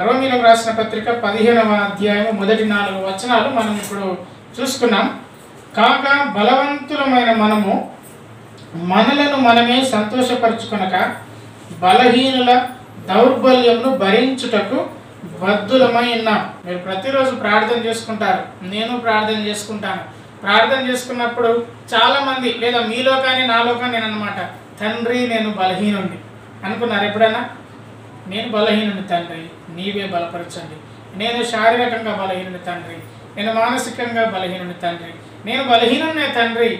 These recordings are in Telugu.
రోమీలకు రాసిన పత్రిక 15వ అధ్యాయం మొదటి 4 వచనాలు మనం ఇప్పుడు చూసుకున్నాం. కాగా బలవంతులమైన మనము మనలను మనమే సంతోషపరచుకొనక బలహీనుల దౌర్బల్యమును భరించుటకు బద్ధులమై ఉన్నాం. మీరు ప్రతిరోజు ప్రార్థన చేసుకుంటారు, నేను ప్రార్థన చేసుకుంటాను. ప్రార్థన చేసుకున్నప్పుడు చాలామంది లేదా మీలో కానీ నాలో కానీ నేను అనమాట, తండ్రి నేను బలహీనుండి అనుకున్నారు ఎప్పుడైనా? నేను బలహీనుని తండ్రి, నీవే బలపరచండి. నేను శారీరకంగా బలహీనుని తండ్రి, నేను మానసికంగా బలహీనుని తండ్రి, నేను బలహీనునే తండ్రి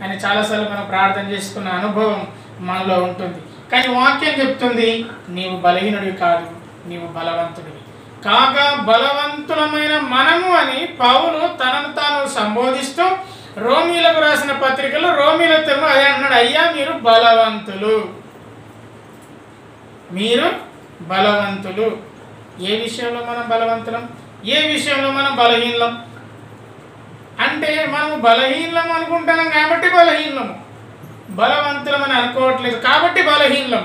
అని చాలాసార్లు మనం ప్రార్థన చేసుకున్న అనుభవం మనలో ఉంటుంది. కానీ వాక్యం చెప్తుంది, నీవు బలహీనుడివి కాదు, నీవు బలవంతుడివి. కాగా బలవంతులమైన మనము అని పౌలు తనను తాను సంబోధిస్తూ రోమీలకు రాసిన పత్రికలో రోమీలతో అదే అంటున్నాడు, అయ్యా మీరు బలవంతులు, మీరు బలవంతులు. ఏ విషయంలో మనం బలవంతులం, ఏ విషయంలో మనం బలహీనం అంటే మనము బలహీనం అనుకుంటున్నాం కాబట్టి బలహీనము, బలవంతులమని అనుకోవట్లేదు కాబట్టి బలహీనం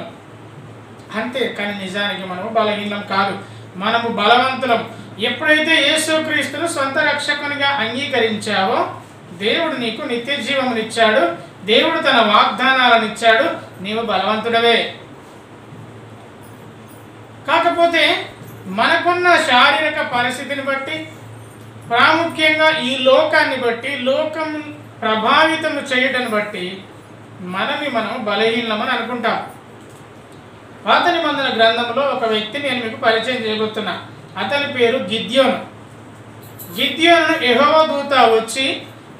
అంతే. కానీ నిజానికి మనము బలహీనం కాదు, మనము బలవంతులం. ఎప్పుడైతే యేసుక్రీస్తును సొంత రక్షకునిగా అంగీకరించావో దేవుడు నీకు నిత్య జీవమునిచ్చాడు, దేవుడు తన వాగ్దానాలను ఇచ్చాడు, నీవు బలవంతుడవే. కాకపోతే మనకున్న శారీరక పరిస్థితిని బట్టి, ప్రాముఖ్యంగా ఈ లోకాన్ని బట్టి, లోకం ప్రభావితం చేయటం బట్టి మనం బలహీనమని అనుకుంటాం. పాత నిబంధన గ్రంథంలో ఒక వ్యక్తిని నేను మీకు పరిచయం చేయబోతున్నా. అతని పేరు గిద్యోను. గిద్యోను యెహోవా దూత వచ్చి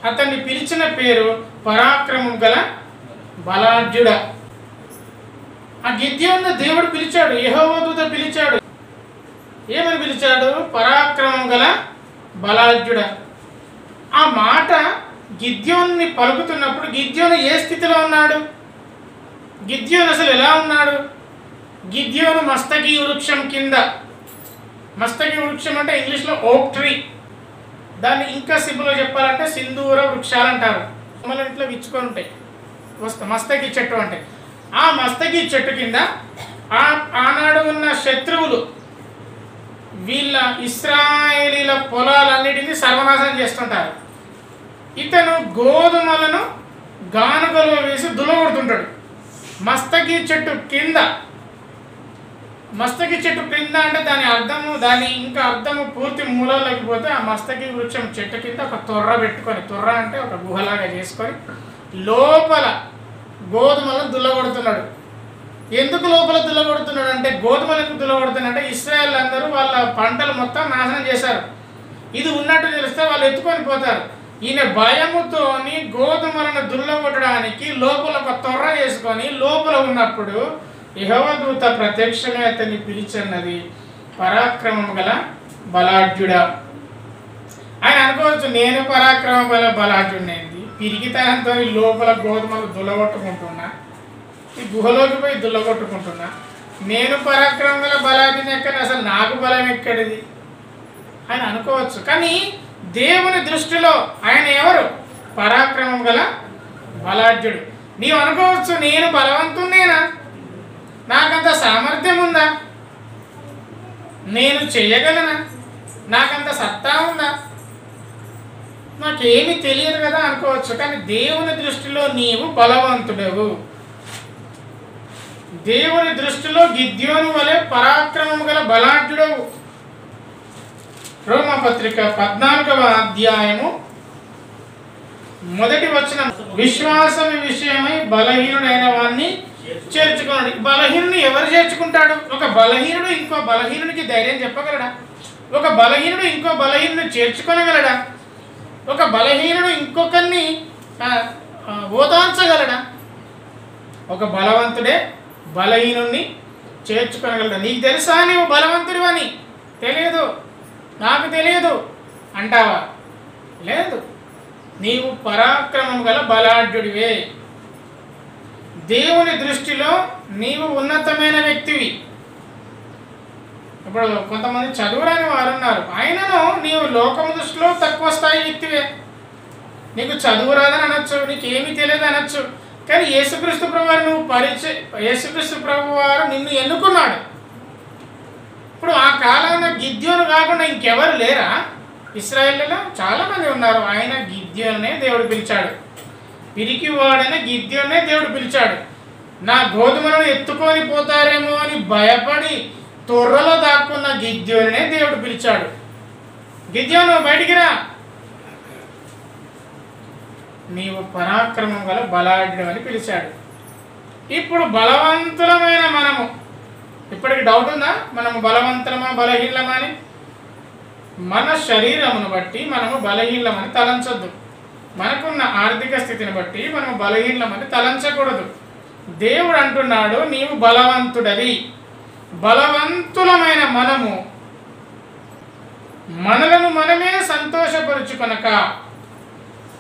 అతన్ని పిలిచిన పేరు పరాక్రమం గల బలాఢ్యుడ. ఆ గిద్యోను దేవుడు పిలిచాడు, యెహోవా దూత పిలిచాడు. ఏమని పిలిచాడు? పరాక్రమం గల బలాఢ్యుడ. ఆ మాట గిద్యోన్ని పలుకుతున్నప్పుడు గిద్యోను ఏ స్థితిలో ఉన్నాడు? గిద్యోను అసలు ఎలా ఉన్నాడు? గిద్యోను మస్తకి వృక్షం కింద, మస్తకి వృక్షం అంటే ఇంగ్లీష్లో ఓక్ ట్రీ, దాన్ని ఇంకా సింపుల్గా చెప్పాలంటే సింధూర వృక్షాలు అంటారు. మన ఇంట్లో విచ్చుకొని ఉంటాయి మస్తకి చెట్టు అంటే. ఆ మస్తకి చెట్టు కింద ఆనాడు ఉన్న శత్రువులు వీళ్ళ ఇశ్రాయేలీల పొలాలన్నిటినీ సర్వనాశనం చేస్తుంటారు. ఇతను గోధుమలను గానుగలో వేసి దులగొడుతుంటాడు మస్తకి చెట్టు కింద. మస్తకి చెట్టు కింద అంటే దాని ఇంకా అర్థము పూర్తి మూలలోకి పోతే ఆ మస్తకి వృక్షం చెట్టు కింద ఒక తొర్ర పెట్టుకొని, తొర్ర అంటే ఒక గుహలాగా చేసుకొని లోపల గోధుమలను దుల్లగొడుతున్నాడు. ఎందుకు లోపల దుల్లగొడుతున్నాడు అంటే, గోధుమలకు దుల్లగొడుతున్నాడంటే ఇశ్రాయేల్ అందరూ వాళ్ళ పంటలు మొత్తం నాశనం చేశారు. ఇది ఉన్నట్టు తెలిస్తే వాళ్ళు ఎత్తుకొని పోతారు. ఈయన భయముతోని గోధుమలను దుల్లగొట్టడానికి లోపల ఒక తొర్ర చేసుకొని లోపల ఉన్నప్పుడు యెహోవా దూత ప్రత్యక్షమే అతన్ని పిలిచిన్నది, పరాక్రమం గల బలాఢ్యుడా. ఆయన అనుకోవచ్చు, నేను పరాక్రమం గల బలాఢ్యుడినేంది, పిరిగితనంతో లోపల గోధుమలు దుల్లగొట్టుకుంటున్నా, ఈ గుహలోకి పోయి దుల్లగొట్టుకుంటున్నా, నేను పరాక్రమం గల బలాఢ్యుని ఎక్కడ, అసలు నాకు బలం ఎక్కడిది అని అనుకోవచ్చు. కానీ దేవుని దృష్టిలో ఆయన ఎవరు? పరాక్రమం గల బలాఢ్యుడు. నీవు అనుకోవచ్చు, నేను బలవంతున్నేనా, నాకంత సామర్థ్యం ఉందా, నేను చేయగలనా, నాకంత సత్తా ఉందా, నాకేమీ తెలియదు కదా అనుకోవచ్చు. కానీ దేవుని దృష్టిలో నీవు బలవంతుడవు. దేవుని దృష్టిలో గిద్యోను వలె పరాక్రమం గల బలాఢ్యుడవు. రోమపత్రిక 14వ అధ్యాయము మొదటి వచనం, విశ్వాసం విషయమై బలహీనుడైన వాడిని చేర్చుకున్నాడు. బలహీనుని ఎవరు చేర్చుకుంటాడు? ఒక బలహీనుడు ఇంకో బలహీనునికి ధైర్యం చెప్పగలడా? ఒక బలహీనుడు ఇంకో బలహీనుని చేర్చుకొనగలడా? ఒక బలహీనుడు ఇంకొకరిని ఓదార్చగలడా? ఒక బలవంతుడే బలహీనుణ్ణి చేర్చుకొనగలడా? నీకు తెలుసా నీవు బలవంతుడివని? తెలియదు, నాకు తెలియదు అంటావా? లేదు, నీవు పరాక్రమం గల బలాఢ్యుడివే. దేవుని దృష్టిలో నీవు ఉన్నతమైన వ్యక్తివి. ఇప్పుడు కొంతమంది చదువురాని వారు ఉన్నారు, ఆయనను నీవు లోకం దృష్టిలో తక్కువ స్థాయి వ్యక్తివే. నీకు చదువు రాదని అనొచ్చు, నీకేమీ తెలియదు అనొచ్చు. కానీ యేసుక్రీస్తు ప్రభువారు యేసుక్రీస్తు ప్రభువారు నిన్ను ఎన్నుకున్నాడు. ఇప్పుడు ఆ కాలాన గిద్యోను కాకుండా ఇంకెవరు లేరా? ఇశ్రాయేలులో చాలామంది ఉన్నారు. ఆయన గిద్యోనే దేవుడు పిలిచాడు. పిరికివాడనే గిద్యోనే దేవుడు పిలిచాడు. నా గోధుమలను ఎత్తుకొని పోతారేమో అని భయపడి తొర్రలో దాక్కున్న గిద్యోనే దేవుడు పిలిచాడు. గిద్యోను బయటికి రా, నీవు పరాక్రమం గల బలాఢ్యుడు అని పిలిచాడు. ఇప్పుడు బలవంతులమైన మనము, ఇప్పటికి డౌట్ ఉందా మనము బలవంతులమా బలహీనమా అని? మన శరీరమును బట్టి మనము బలహీనమని తలంచొద్దు. మనకున్న ఆర్థిక స్థితిని బట్టి మనము బలహీనమని తలంచకూడదు. దేవుడు అంటున్నాడు, నీవు బలవంతుడవి. బలవంతులమైన మనము మనలను మనమే సంతోషపరుచుకొనక,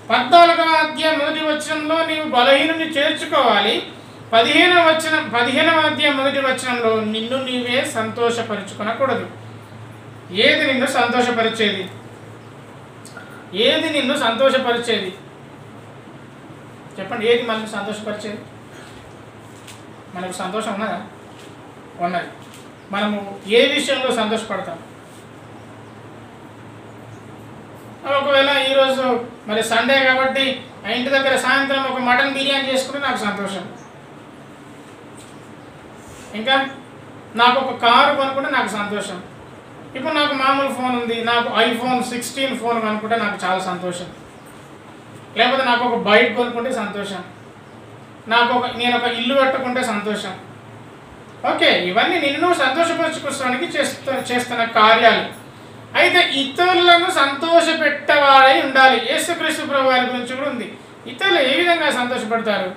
14వ అధ్యాయం 1వ వచనంలో నీవు బలహీనుని చేర్చుకోవాలి. 15వ అధ్యాయం 1వ వచనంలో నిన్ను నీవే సంతోషపరుచుకొనకూడదు. ఏది నిన్ను సంతోషపరిచేది? ఏది నిన్ను సంతోషపరిచేది చెప్పండి. ఏది మనల్ని సంతోషపరిచేది? మనకు సంతోషం ఉన్నదా? ఉన్నది. మనము ఏ విషయంలో సంతోషపడతాం? ఒకవేళ ఈరోజు మరి సండే కాబట్టి ఇంటి దగ్గర సాయంత్రం ఒక మటన్ బిర్యానీ చేసుకుంటే నాకు సంతోషం. ఇంకా నాకు ఒక కారు కొనుక్కుంటే నాకు సంతోషం. ఇప్పుడు నాకు మామూలు ఫోన్ ఉంది, నాకు iPhone 16 ఫోన్ కొనుక్కుంటే నాకు చాలా సంతోషం. లేకపోతే నాకు ఒక బైక్ కొనుక్కుంటే సంతోషం. నేను ఒక ఇల్లు కట్టుకుంటే సంతోషం. ఓకే, ఇవన్నీ నిన్ను సంతోషపరచుకోవడానికి చేస్తున్న కార్యాలు. అయితే ఇతరులను సంతోషపెట్టేవాడై ఉండాలి. యేసుక్రీస్తు ప్రభు వారి గురించి కూడా ఉంది. ఇతరులు ఏ విధంగా సంతోషపడతారు?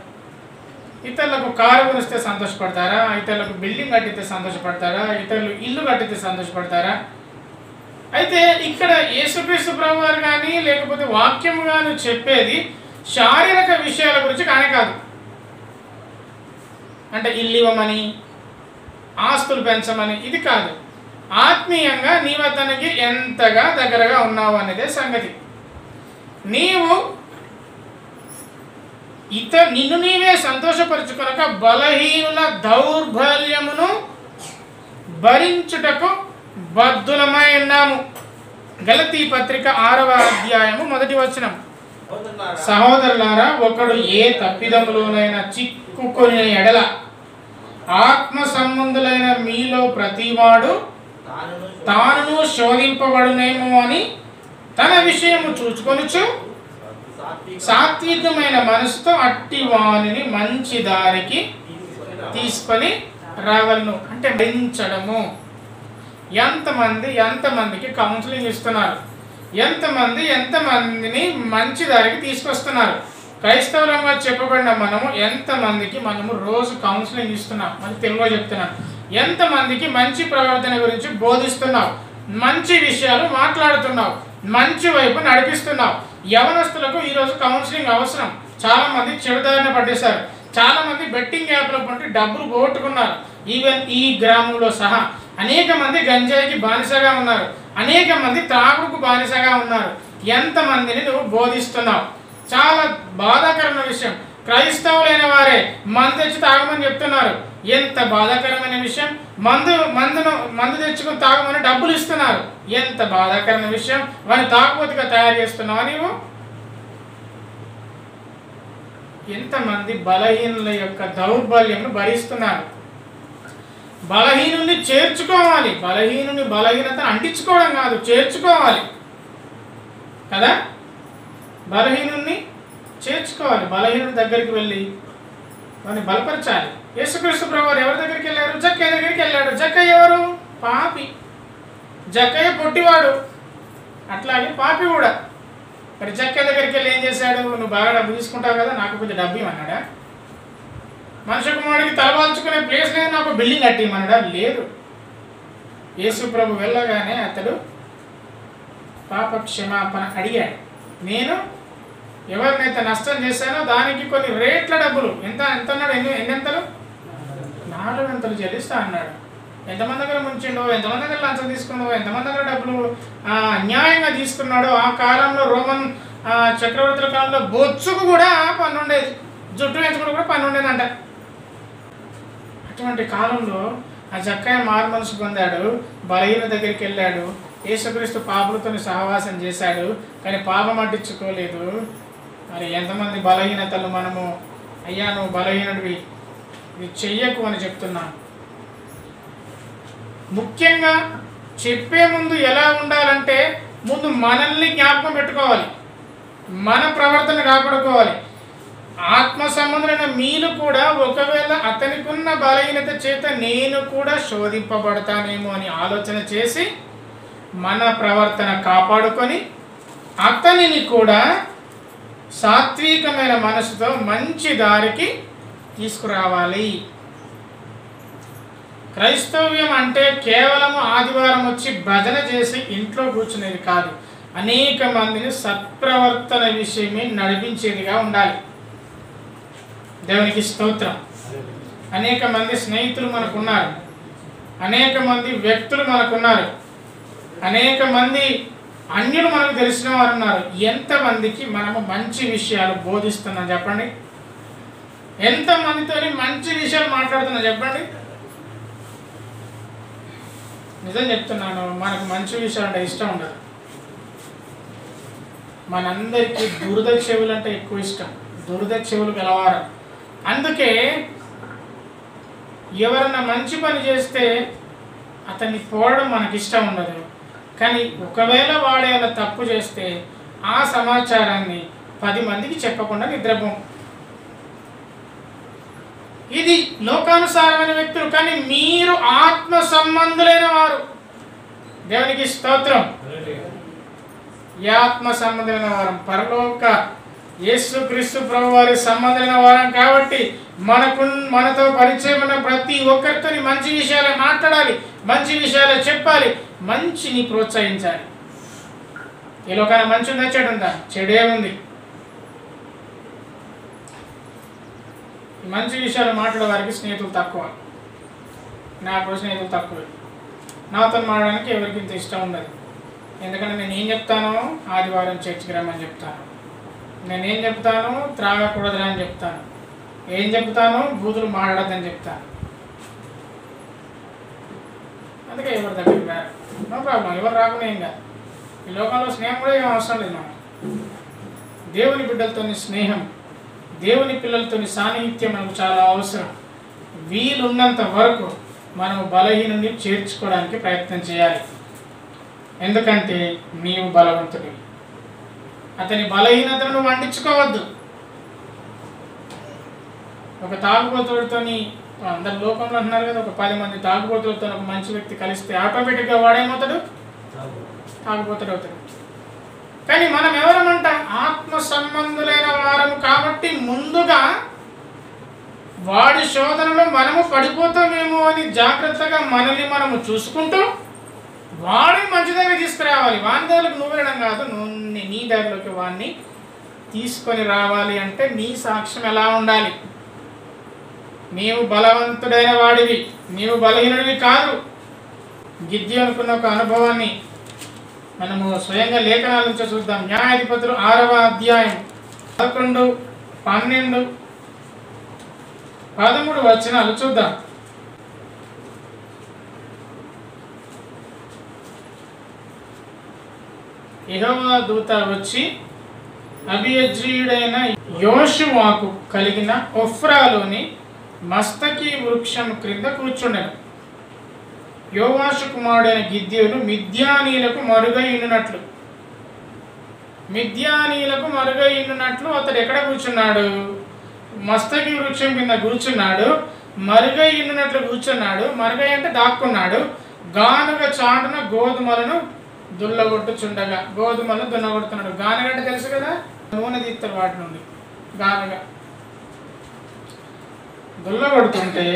ఇతరులకు కారు కొనిస్తే సంతోషపడతారా? ఇతరులకు బిల్డింగ్ కట్టితే సంతోషపడతారా? ఇతరులు ఇల్లు కట్టితే సంతోషపడతారా? అయితే ఇక్కడ యేసుక్రీస్తు ప్రభు వారు కానీ లేకపోతే వాక్యము కానీ చెప్పేది శారీరక విషయాల గురించి కానే కాదు. అంటే ఇల్లు ఇవ్వమని, ఆస్తులు పెంచమని, ఇది కాదు. ఆత్మీయంగా నీవు అతనికి ఎంతగా దగ్గరగా ఉన్నావు అనేదే సంగతి. నీవు నిన్ను నీవే సంతోషపరచుకొనక బలహీనుల దౌర్బల్యమును భరించుటకు బద్ధులమై ఉన్నాము. గలతీ పత్రిక 6వ అధ్యాయము 1వ వచనం. సహోదరులారా, ఒకడు ఏ తప్పిదములోనైనా చిక్కుకొని ఎడల ఆత్మ సంబంధులైన మీలో ప్రతివాడు తానును శోధింపబడునేమో అని తన విషయము చూచుకొనుచు సాత్వికమైన మనసుతో అట్టి వానిని మంచి దారికి తీసుకొని రావలను. అంటే పెంచడము. ఎంతమందికి కౌన్సిలింగ్ ఇస్తున్నారు? ఎంతమందిని మంచి దారికి తీసుకొస్తున్నారు? క్రైస్తవులంగా చెప్పబడిన ఎంతమందికి మనము రోజు కౌన్సిలింగ్ ఇస్తున్నాం? మరి తెలుగులో చెప్తున్నాం. ఎంతమందికి మంచి ప్రవర్తన గురించి బోధిస్తున్నావు, మంచి విషయాలు మాట్లాడుతున్నావు, మంచి వైపు నడిపిస్తున్నావు. యవనస్తులకు ఈరోజు కౌన్సిలింగ్ అవసరం. చాలామంది చెడుదారిన పట్టేశారు. చాలామంది బెట్టింగ్ యాప్లో పండి డబ్బులు పోగొట్టుకున్నారు. ఈవెన్ ఈ గ్రామంలో సహా అనేక మంది గంజాయికి బానిసగా ఉన్నారు. అనేక మంది త్రాగుడుకు బానిసగా ఉన్నారు. ఎంతమందిని నువ్వు బోధిస్తున్నావు? చాలా బాధాకరమైన విషయం. క్రైస్తవులైన వారే మందు తెచ్చి తాగమని చెప్తున్నారు. ఎంత బాధాకరమైన విషయం. మందు తెచ్చుకొని తాగమని డబ్బులు ఇస్తున్నారు. ఎంత బాధాకరమైన విషయం. వారిని తాగుబోతుగా తయారు చేస్తున్నావా నీవు? ఎంతమంది బలహీనుల యొక్క దౌర్బల్యంను భరిస్తున్నారు. బలహీనుని చేర్చుకోవాలి. బలహీనతను అంటించుకోవడం కాదు, చేర్చుకోవాలి కదా. బలహీనుని చేర్చుకోవాలి. బలహీనుడి దగ్గరికి వెళ్ళి వారిని బలపరచాలి. యేసుక్రీస్తు ప్రభువారు ఎవరి దగ్గరికి వెళ్ళారు? జక్కయ్య దగ్గరికి వెళ్ళాడు. జక్కయ్య ఎవరు? పాపి. జక్కయ్య పొట్టివాడు, అట్లాగే పాపి కూడా. మరి జక్కయ్య దగ్గరికి వెళ్ళి ఏం చేశాడు? నువ్వు బాగా డబ్బు తీసుకుంటావు కదా, నాకు కొంచెం డబ్బు ఇవ్వన్నాడా? మనిషి కుమారుడికి తలవాల్చుకునే ప్లేస్ లేదు, నాకు బిల్డింగ్ కట్టిమన్నాడా? లేదు. యేసు ప్రభు వెళ్ళగానే అతడు పాప క్షమాపణ అడిగాడు. నేను ఎవరినైతే నష్టం చేశానో దానికి కొన్ని రేట్ల డబ్బులు ఎంత అన్నాడు? ఎన్నెంతలు? 4 వంతులు చెల్లిస్తా అన్నాడు. ఎంతమంది దగ్గర ముంచిండో, ఎంతమంది దగ్గర లంచం తీసుకున్నాడో, ఎంతమంది దగ్గర డబ్బులు అన్యాయంగా తీసుకున్నాడో. ఆ కాలంలో రోమన్ చక్రవర్తుల కాలంలో బొచ్చుకు కూడా పన్ను ఉండేది, జుట్టు వేయించుకుంటూ కూడా పన్ను ఉండేదంట. అటువంటి కాలంలో ఆ చక్కగా మారు మనసు పొందాడు, బలహీన దగ్గరికి వెళ్ళాడు, యేసుక్రీస్తు పాపులతో సహవాసం చేశాడు, కానీ పాపం అడ్డించుకోలేదు. మరి ఎంతమంది బలహీనతలు మనము, అయ్యా నువ్వు బలహీనుడివి, ఇది చెయ్యకు అని చెప్తున్నాను. ముఖ్యంగా చెప్పే ముందు ఎలా ఉండాలంటే, ముందు మనల్ని జ్ఞాపకం పెట్టుకోవాలి, మన ప్రవర్తన కాపాడుకోవాలి. ఆత్మ సంబంధమైన మీరు కూడా ఒకవేళ అతనికున్న బలహీనత చేత నేను కూడా శోధింపబడతానేమో అని ఆలోచన చేసి మన ప్రవర్తన కాపాడుకొని అతనిని కూడా సాత్వికమైన మనసుతో మంచి దారికి తీసుకురావాలి. క్రైస్తవ్యం అంటే కేవలం ఆదివారం వచ్చి భజన చేసి ఇంట్లో కూర్చునేది కాదు, అనేక మందిని సత్ప్రవర్తన విషయమే నడిపించేదిగా ఉండాలి. దేవునికి స్తోత్రం. అనేక మంది స్నేహితులు మనకున్నారు, అనేక మంది వ్యక్తులు మనకున్నారు, అనేక మంది అన్యులు మనకు తెలిసిన వారు ఉన్నారు. ఎంతమందికి మనము మంచి విషయాలు బోధిస్తున్నాం చెప్పండి? ఎంతమందితో మంచి విషయాలు మాట్లాడుతున్నాం చెప్పండి? నిజం చెప్తున్నాను, మనకు మంచి విషయాలు అంటే ఇష్టం ఉండదు. మనందరికీ దురద చెవులు అంటే ఎక్కువ ఇష్టం, దురద చెవులు గలవారు. అందుకే ఎవరన్నా మంచి పని చేస్తే అతన్ని పోవడం మనకి ఇష్టం ఉండదు. కానీ ఒకవేళ వాడేలా తప్పు చేస్తే ఆ సమాచారాన్ని 10 మందికి చెప్పకుండా నిద్రపోం. ఇది లోకానుసారమైన వ్యక్తులు, కానీ మీరు ఆత్మ సంబంధులైన వారు. దేవునికి స్తోత్రం. ఈ ఆత్మ సంబంధమైన వారం, పరలోక యేసుక్రీస్తు ప్రభు వారి సంబంధమైన వారం కాబట్టి మనతో పరిచయం ఉన్న ప్రతి ఒక్కరితో మంచి విషయాలు మాట్లాడాలి, మంచి విషయాలు చెప్పాలి, మంచిని ప్రోత్సహించాలి. ఈ లోకాన మంచి ఉందా చెడు ఉందా? చెడే ఉంది. మంచి విషయాలు మాట్లాడే వారికి స్నేహితులు తక్కువ, నాకు స్నేహితులు తక్కువ. నాతో మాట్లాడడానికి ఎవరికి ఇంత ఇష్టం ఉండదు. ఎందుకంటే నేను ఏం చెప్తాను, ఆదివారం చర్చికి రమ్మని చెప్తాను, నేనేం చెప్తాను, త్రాగకూడదని అని చెప్తాను, ఏం చెప్తాను, బూతులు మాట్లాడద్దని చెప్తాను. అందుకే ఎవరి దగ్గరికి రారు, నో ప్రాబ్లం, ఎవరు రాకుండా ఏం కాదు. ఈ లోకంలో స్నేహం కూడా ఏం అవసరం లేదు. మనం దేవుని బిడ్డలతో స్నేహం, దేవుని పిల్లలతో సాన్నిహిత్యం మనకు చాలా అవసరం. వీలున్నంత వరకు మనము బలహీనుని చేర్చుకోవడానికి ప్రయత్నం చేయాలి. ఎందుకంటే నీవు బలవంతుడివి, అతని బలహీనతను వండించుకోవద్దు. ఒక తాగుబోతుడితో, అందరు లోకంలో అంటున్నారు కదా, ఒక 10 మంది తాగుబోతులతో ఒక మంచి వ్యక్తి కలిస్తే ఆటోమేటిక్గా వాడేమవుతాడు? తాగుబోతుడు అవుతాడు. కానీ మనం ఎవరమంట? ఆత్మ సంబంధులైన వారము కాబట్టి ముందుగా వాడి శోధనలో మనము పడిపోతామేమో అని జాగ్రత్తగా మనల్ని మనము చూసుకుంటూ వాడిని మంచి దగ్గర తీసుకురావాలి. వాని దగ్గరకు నువ్వు వెళ్ళడం కాదు, నీ దగ్గరలోకి వాడిని తీసుకొని రావాలి. అంటే నీ సాక్ష్యం ఎలా ఉండాలి? నీవు బలవంతుడైన వాడివి, నీవు బలహీనుడివి కాదు. గిద్యోనుకున్న ఒక అనుభవాన్ని మనము స్వయంగా లేఖనాల నుంచి చూద్దాం. న్యాయాధిపతులు 6వ అధ్యాయం 11, 12, 13 వచనాలు చూద్దాం. యెహోవా దూత వచ్చి అబీయజ్రీయుడైన యోషువాకు కలిగిన ఒఫ్రాలోని మస్తకి వృక్షం క్రింద కూర్చుండెను. యోవాషు కుమారుడైన గిద్యోను మిద్యానీలకు మరుగై ఉండునట్లు అతడు ఎక్కడ కూర్చున్నాడు? మస్తకి వృక్షం కింద కూర్చున్నాడు. మరుగై ఉండునట్లు కూర్చున్నాడు. మరుగై అంటే దాక్కున్నాడు. గానుగ చాటున గోధుమలను దుల్లగొట్టుచుండగా, గోధుమలను దున్నగొడుతున్నాడు. గానుగ అంటే తెలుసు కదా, నూనె తీస్తారు వాటి నుండి. గానుగ దుల్లగొడుతుంటే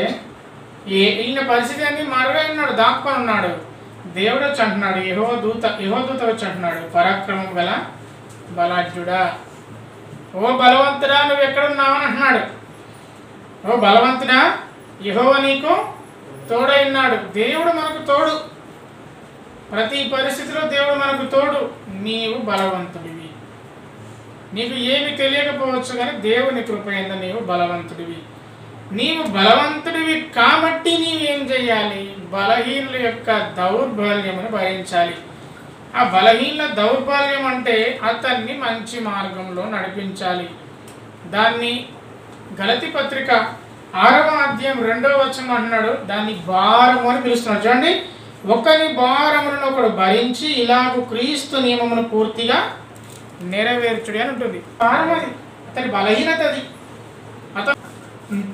ఈయన పరిస్థితి అన్ని మరుగై ఉన్నాడు, దాక్కొని ఉన్నాడు. దేవుడు వచ్చి అంటున్నాడు, యెహోదూత వచ్చి అంటున్నాడు, పరాక్రమం గల బలాఢ్యుడా, ఓ బలవంతుడా నువ్వు ఎక్కడున్నావు అని అంటున్నాడు. ఓ బలవంతుడా, యెహోవా నీకు తోడై ఉన్నాడు. దేవుడు మనకు తోడు, ప్రతి పరిస్థితిలో దేవుడు మనకు తోడు. నీవు బలవంతుడివి. నీకు ఏమి తెలియకపోవచ్చు కానీ దేవుని కృప యందు నీవు బలవంతుడివి. నీవు బలవంతుడివి కాబట్టి నీవేం చేయాలి? బలహీనుల యొక్క దౌర్బల్యమును భరించాలి. ఆ బలహీన దౌర్బల్యం అంటే అతన్ని మంచి మార్గంలో నడిపించాలి. దాన్ని గలతీ పత్రిక 6వ అధ్యాయం 2వ వచనం అంటున్నాడు, దాన్ని భారము అని పిలుస్తున్నాడు. చూడండి, ఒకని భారములను ఒకడు భరించి ఇలాగూ క్రీస్తు నియమమును పూర్తిగా నెరవేర్చుడి అని ఉంటుంది. భారం అది, అతని బలహీనత అది. అతను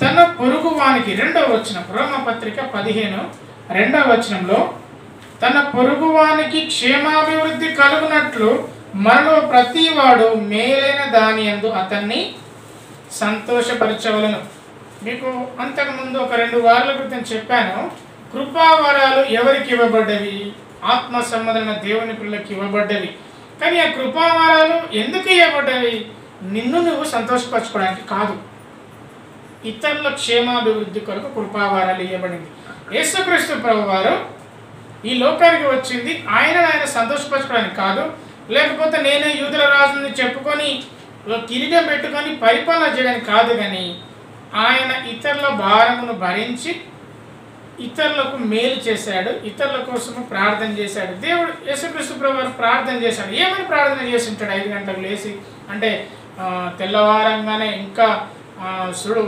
తన పొరుగు వానికి 2వ వచనం, రోమపత్రిక 15 2వ వచనంలో, తన పొరుగు వానికి క్షేమాభివృద్ధి కలుగునట్లు మనలో ప్రతివాడు మేలైన దాని యందు అతన్ని సంతోషపరచవలను. మీకు అంతకుముందు ఒక 2 వారాల క్రితం చెప్పాను, కృపావరాలు ఎవరికి ఇవ్వబడ్డవి? ఆత్మ సంబంధమైన దేవుని పిల్లలకి ఇవ్వబడ్డవి. కానీ ఆ కృపావరాలు ఎందుకు ఇవ్వబడ్డవి? నిన్ను నువ్వు సంతోషపరచుకోవడానికి కాదు, ఇతరుల క్షేమాభివృద్ధి కొరకు కృపావరాలు ఇవ్వబడింది. యేసుక్రీస్తు ప్రభువారు ఈ లోకానికి వచ్చింది ఆయన సంతోషపరచుకోవడానికి కాదు, లేకపోతే నేనే యూదుల రాజుని చెప్పుకొని కిరీటం పెట్టుకొని పరిపాలన చేయడానికి కాదు. కానీ ఆయన ఇతరుల భారమును భరించి ఇతరులకు మేలు చేశాడు, ఇతరుల కోసము ప్రార్థన చేశాడు. దేవుడు యేసుక్రీస్తు ప్రభువారు ప్రార్థన చేశాడు. ఏమని ప్రార్థన చేసి ఉంటాడు? 5 గంటలకు లేచి, అంటే తెల్లవారంగానే ఇంకా సూర్యుడు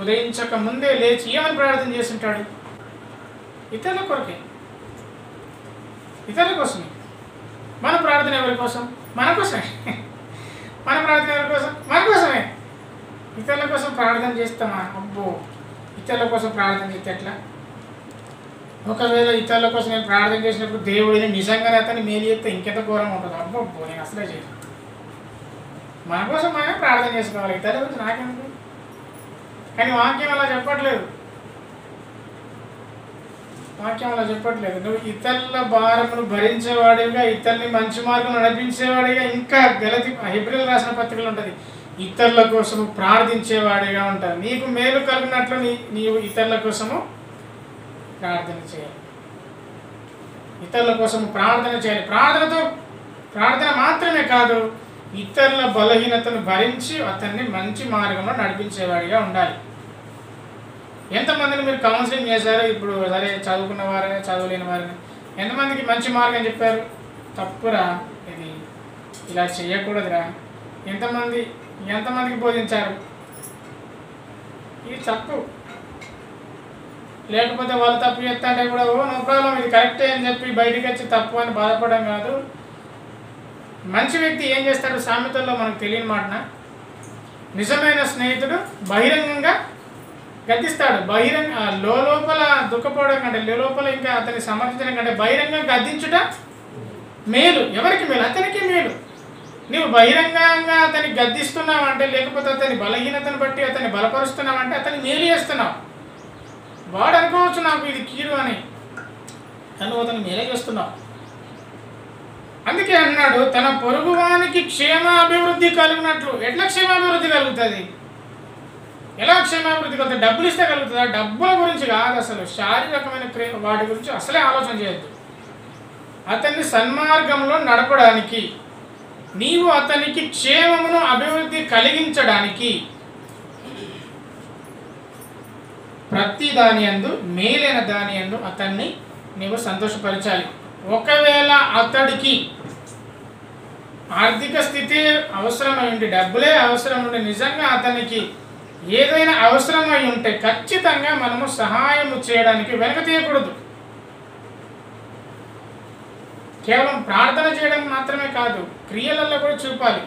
ఉదయించక ముందే లేచి ఏమని ప్రార్థన చేసి ఉంటాడు? ఇతరుల కొరకే, ఇతరుల కోసమే. మన ప్రార్థన ఎవరి కోసం? మన కోసమే. మన ప్రార్థన ఎవరి కోసం? మన కోసమే. ఇతరుల కోసం ప్రార్థన చేస్తామా? అబ్బో, ఇతరుల కోసం ప్రార్థన చేస్తే ఎట్లా? ఒకవేళ ఇతరుల కోసం నేను ప్రార్థన చేసినప్పుడు దేవుడిని నిజంగానే అతన్ని మేలు చేస్తే ఇంకెంత ఘోరంగా ఉంటుంది. అబ్బో, నేను అసలే చేయను. మన కోసం మనమే ప్రార్థన చేసుకోవాలి, ఇతరుల గురించి నాకెందుకు? కానీ వాక్యం అలా చెప్పట్లేదు. వాక్యం అలా చెప్పట్లేదు. నువ్వు ఇతరుల భారమును భరించేవాడిగా, ఇతరుని మంచి మార్గం నడిపించేవాడిగా, ఇంకా గలతీ హెబ్రీయులకు రాసిన పత్రికలు ఉంటుంది, ఇతరుల కోసము ప్రార్థించేవాడిగా ఉంటారు. నీకు మేలు కలిగినట్లు నీవు ఇతరుల కోసము ప్రార్థన చేయాలి. ఇతరుల కోసము ప్రార్థన చేయాలి. ప్రార్థన మాత్రమే కాదు, ఇతరుల బలహీనతను భరించి అతన్ని మంచి మార్గంలో నడిపించేవాడిగా ఉండాలి. ఎంతమందిని మీరు కౌన్సిలింగ్ చేశారు? ఇప్పుడు సరే చదువుకున్న వారైనా చదువులేని వారైనా ఎంతమందికి మంచి మార్గం చెప్పారు? తప్పురా, ఇది ఇలా చేయకూడదురా. ఎంతమందికి బోధించారు? ఇది తప్పు. లేకపోతే వాళ్ళు తప్పు చేస్తాంటే కూడా ఓ నో ప్రాబ్లం, ఇది కరెక్టే అని చెప్పి బయటికి వచ్చి తప్పు అని బాధపడడం కాదు. మంచి వ్యక్తి ఏం చేస్తాడు? సామెతల్లో మనకు తెలియని మాటన, నిజమైన స్నేహితుడు బహిరంగంగా గద్దిస్తాడు. లోపల దుఃఖపోవడం కంటే, లోపల ఇంకా అతన్ని సమర్థించడం కంటే బహిరంగంగా గద్దించుట మేలు. ఎవరికి మేలు? అతనికి మేలు. నువ్వు బహిరంగంగా అతన్ని గద్దిస్తున్నావంటే, లేకపోతే అతని బలహీనతను బట్టి అతన్ని బలపరుస్తున్నావంటే అతన్ని మేలు చేస్తున్నావు. వాడు అనుకోవచ్చు నాకు ఇది కీడు అని, కానీ అతను మేలే చేస్తున్నావు. అందుకే అన్నాడు, తన పొరుగువానికి క్షేమాభివృద్ధి కలిగినట్లు. ఎట్లా క్షేమాభివృద్ధి కలుగుతుంది? ఎలా క్షేమాభివృద్ధి కలుగుతుంది? డబ్బులు ఇస్తే కలుగుతుందా? డబ్బుల గురించి కాదు, అసలు శారీరకమైన వాటి గురించి అసలే ఆలోచన చేయొద్దు. అతన్ని సన్మార్గంలో నడపడానికి, నీవు అతనికి క్షేమమును అభివృద్ధి కలిగించడానికి ప్రతి దాని యందు మేలైన దాని యందు అతన్ని నీవు సంతోషపరచాలి. ఒకవేళ అతడికి ఆర్థిక స్థితి అవసరమై ఉండి, డబ్బులే అవసరం ఉండి, నిజంగా అతనికి ఏదైనా అవసరమై ఉంటే ఖచ్చితంగా మనము సహాయం చేయడానికి వెనక తీయకూడదు. కేవలం ప్రార్థన చేయడం మాత్రమే కాదు, క్రియలలో కూడా చూపాలి.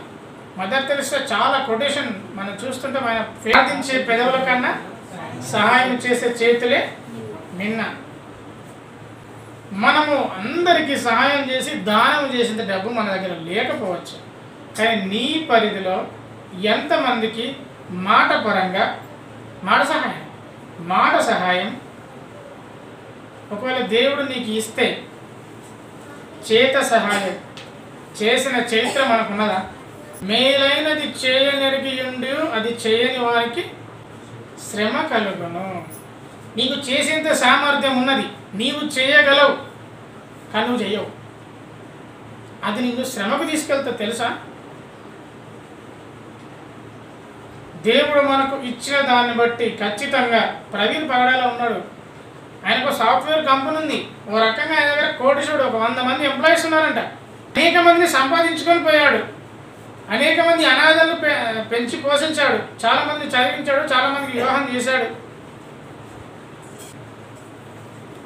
మదర్ తెరెసా చాలా కొటేషన్ మనం చూస్తుంటే, ఆయన ప్రార్థించే పెదవుల కన్నా సహాయం చేసే చేతులే నిన్న. మనము అందరికీ సహాయం చేసి దానం చేసేంత డబ్బు మన దగ్గర లేకపోవచ్చు, కానీ నీ పరిధిలో ఎంతమందికి మాట పరంగా మాట సహాయం ఒకవేళ దేవుడు నీకు ఇస్తే చేత సహాయం చేసిన చరిత్ర మనకున్నదా? మేలైనది చేయనెరిగియుండి అది చేయని వారికి శ్రమ కలుగును. నీకు చేసేంత సామర్థ్యం ఉన్నది, నీవు చేయగలవు, కానీ నువ్వు చేయవు. అది నిన్ను శ్రమకు తీసుకెళ్తా తెలుసా? దేవుడు మనకు ఇచ్చిన దాన్ని బట్టి ఖచ్చితంగా ప్రవీణ్ పగడాలో ఉన్నాడు. ఆయనకు సాఫ్ట్వేర్ కంపెనీ ఉంది. ఓ రకంగా ఆయన దగ్గర కోటీశ్వరుడు, ఒక 100 మంది ఎంప్లాయీస్ ఉన్నారంట. అనేక మందిని సంపాదించుకొని పోయాడు. అనేక మంది అనాథలను పెంచి పోషించాడు. చాలా మందిని చదివించాడు. చాలా మందికి వివాహం చేశాడు.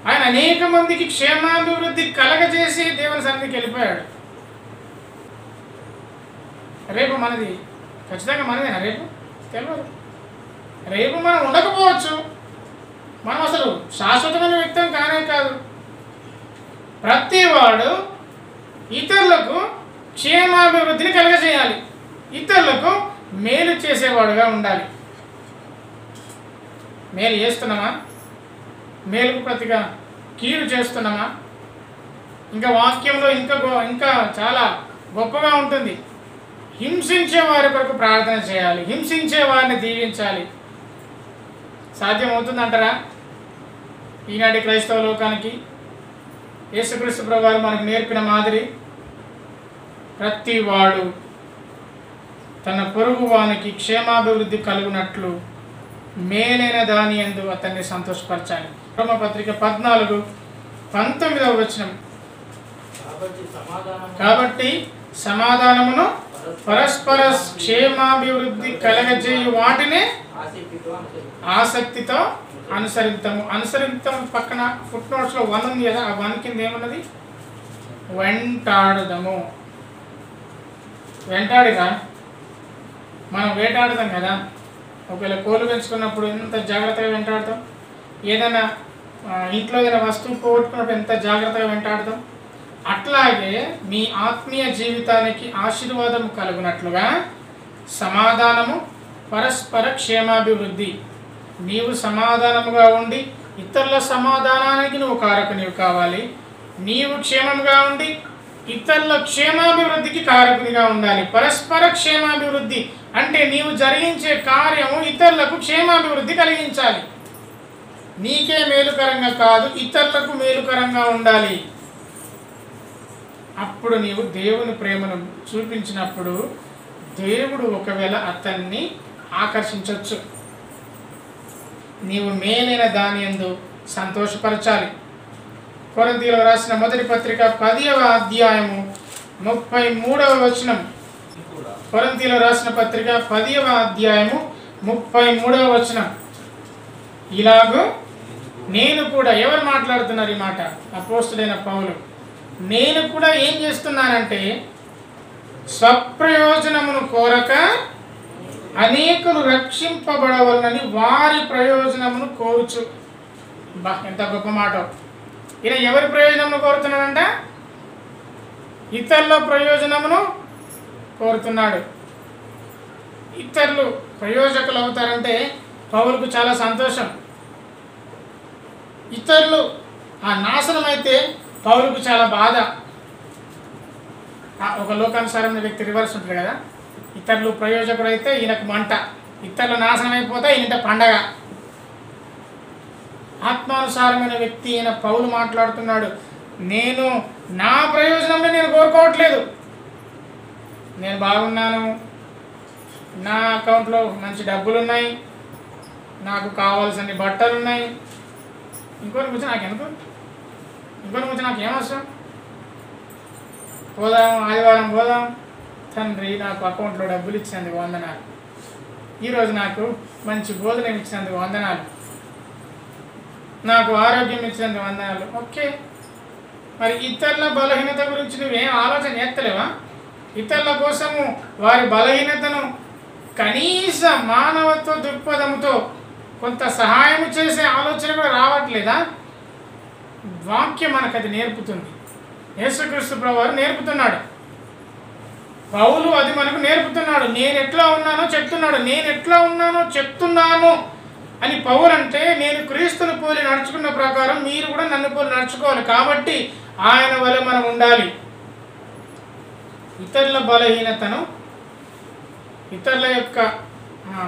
ఆయన అనేక మందికి క్షేమాభివృద్ధి కలగజేసి దేవుని సన్నిధికి వెళ్ళిపోయాడు. రేపు మనది ఖచ్చితంగా మనదేనా? రేపు తెలియదు. రేపు మనం ఉండకపోవచ్చు. మనం అసలు శాశ్వతమైన వ్యక్తం కానే కాదు. ప్రతివాడు ఇతరులకు క్షేమాభివృద్ధిని కలగజేయాలి. ఇతరులకు మేలు చేసేవాడుగా ఉండాలి. మేలు చేస్తున్నామా? మేలుకు ప్రతిగా కీడు చేస్తున్నామా? ఇంకా వాక్యంలో ఇంకా చాలా గొప్పగా ఉంటుంది. హింసించే వారి కొరకు ప్రార్థన చేయాలి. హింసించే వారిని దీవించాలి. సాధ్యమవుతుందంటారా? ఈనాటి క్రైస్తవ లోకానికి యేసుక్రీస్తు ప్రభువారు మనకు నేర్పిన మాదిరి ప్రతి వాడు తన పొరుగు వానికి క్షేమాభివృద్ధి కలుగునట్లు మేలైన దాని యందు అతన్ని సంతోషపరచాలి. రోమపత్రిక 14:19 వచనం. కాబట్టి సమాధానమును పరస్పర క్షేమాభివృద్ధి కలగజేయు వాటినే ఆసక్తితో అనుసరిద్దాము. పక్కన ఫుట్ నోట్స్లో 1 ఉంది కదా, ఆ 1 కింద ఏమున్నది? వెంటాడుదాము. వెంటాడిగా మనం వేటాడుతాం కదా. ఒకవేళ కోళ్ళు పెంచుకున్నప్పుడు ఎంత జాగ్రత్తగా వెంటాడుతాం. ఏదైనా ఇంట్లో ఏదైనా వస్తువు పోగొట్టుకున్నప్పుడు ఎంత జాగ్రత్తగా వెంటాడుతాం. అట్లాగే మీ ఆత్మీయ జీవితానికి ఆశీర్వాదం కలుగునట్లుగా సమాధానము, పరస్పర క్షేమాభివృద్ధి. నీవు సమాధానముగా ఉండి ఇతరుల సమాధానానికి నువ్వు కారకునివి కావాలి. నీవు క్షేమంగా ఉండి ఇతరుల క్షేమాభివృద్ధికి కారకునిగా ఉండాలి. పరస్పర క్షేమాభివృద్ధి అంటే నీవు జరిగించే కార్యము ఇతరులకు క్షేమాభివృద్ధి కలిగించాలి. నీకే మేలుకరంగా కాదు, ఇతరులకు మేలుకరంగా ఉండాలి. అప్పుడు నీవు దేవుని ప్రేమను చూపించినప్పుడు దేవుడు ఒకవేళ అతన్ని ఆకర్షించవచ్చు. నీవు మేలైన దాని యందు సంతోషపరచాలి. కొరింథీయులకు రాసిన మొదటి పత్రిక 10వ అధ్యాయము 33వ వచనం. కొరింథీయులకు రాసిన పత్రిక 10వ అధ్యాయము 33వ వచనం. ఇలాగూ నేను కూడా, ఎవరు మాట్లాడుతున్నారు ఈ మాట? అపోస్తలుడైన పౌలు. నేను కూడా ఏం చేస్తున్నానంటే స్వప్రయోజనమును కోరక అనేకులు రక్షింపబడవలనని వారి ప్రయోజనమును కోరుచు. ఎంత గొప్ప మాట! ఈయన ఎవరి ప్రయోజనమును కోరుతున్నాడంట? ఇతరుల ప్రయోజనమును కోరుతున్నాడు. ఇతరులు ప్రయోజకులు అవుతారంటే పౌలుకు చాలా సంతోషం. ఇతరులు నాశనం అయితే పౌలుకు చాలా బాధ. ఒక లోకానుసారమైన వ్యక్తి రివర్స్ ఉంటుంది కదా. ఇతరులు ప్రయోజకుడు అయితే ఈయనకు మంట, ఇతరులు నాశనం అయిపోతే ఈయన పండగ. ఆత్మానుసారమైన వ్యక్తి అయిన పౌలు మాట్లాడుతున్నాడు. నేను నా ప్రయోజనంలో నేను కోరుకోవట్లేదు. నేను బాగున్నాను, నా అకౌంట్లో మంచి డబ్బులు ఉన్నాయి, నాకు కావాల్సిన బట్టలు ఉన్నాయి. ఇంకొని గురించి నాకెందుకు? ఇంకొని గురించి నాకు ఏమవసరం? పోదాం, ఆదివారం పోదాం. తండ్రి నాకు అకౌంట్లో డబ్బులు ఇచ్చినందుకు వందనాలు. ఈరోజు నాకు మంచి భోజనం ఇచ్చినందుకు వందనాలు. నాకు ఆరోగ్యం ఇచ్చినందుకు వందనాలు. ఓకే, మరి ఇతరుల బలహీనత గురించి నువ్వేం ఆలోచన చేస్తలేవా? ఇతరుల కోసము వారి బలహీనతను కనీస మానవత్వ దృక్పథంతో కొంత సహాయం చేసే ఆలోచన కూడా రావట్లేదా? వాక్యం మనకు అది నేర్పుతుంది. యేసుక్రీస్తు ప్రభువారు నేర్పుతున్నాడు. పౌలు అది మనకు నేర్పుతున్నాడు. నేను ఎట్లా ఉన్నానో చెప్తున్నాడు. నేను ఎట్లా ఉన్నానో చెప్తున్నాను అని పౌలు అంటే, నేను క్రీస్తుని పోలి నడుచుకున్న ప్రకారం మీరు కూడా నన్ను పోలి నడుచుకోవాలి. కాబట్టి ఆయన వలె మనం ఉండాలి. ఇతరుల బలహీనతను, ఇతరుల యొక్క